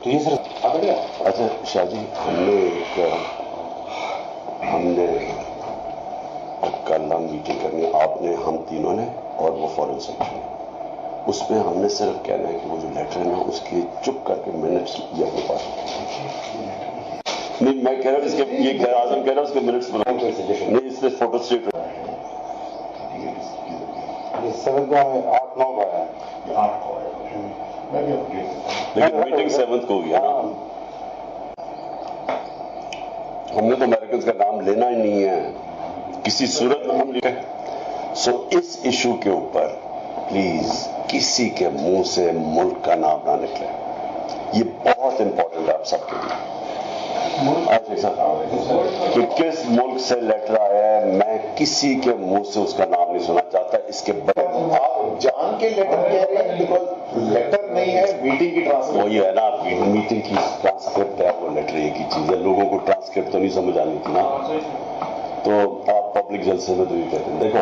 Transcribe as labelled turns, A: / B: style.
A: تو یہ سر اچھا شاہ جی ہم نے کل میٹنگ کرنی ہے، آپ نے، ہم تینوں نے اور وہ فورن سیکٹری، اس میں ہم نے صرف کہنا ہے کہ وہ جو لیٹر ہے نا اس کی چپ کر کے منٹس یہ اپنے پاس نہیں، میں کہہ رہا ہوں اس کے یہ اعظم کہہ رہا ہوں اس کے منٹس بنا نہیں، اس سے فوٹو اسٹیٹ
B: 8-9 کا ہے
A: لیکن میٹنگ 7 کو ہوئی ہے نا، ہم نے تو امریکنز کا نام لینا ہی نہیں ہے کسی صورت میں ہم لکھیں. سو اس ایشو کے اوپر پلیز کسی کے منہ سے ملک کا نام نہ نکلے، یہ بہت امپورٹنٹ ہے آپ سب کے لیے. کہ کس ملک سے لیٹر آیا ہے میں کسی کے منہ سے اس کا نام نہیں سننا چاہتا. اس کے
B: آپ جان کے لیٹر کہہ رہے ہیں بیکاز لیٹر نہیں ہے میٹنگ کی ٹرانسکرپٹ.
A: وہی ہے نا، میٹنگ کی ٹرانسکرپٹ ہے، وہ لیٹر ایک ہی چیز ہے. لوگوں کو ٹرانسکرپٹ تو نہیں سمجھ آنی تھی نا، تو آپ پبلک جلسے میں تو یہ کہتے ہیں. دیکھو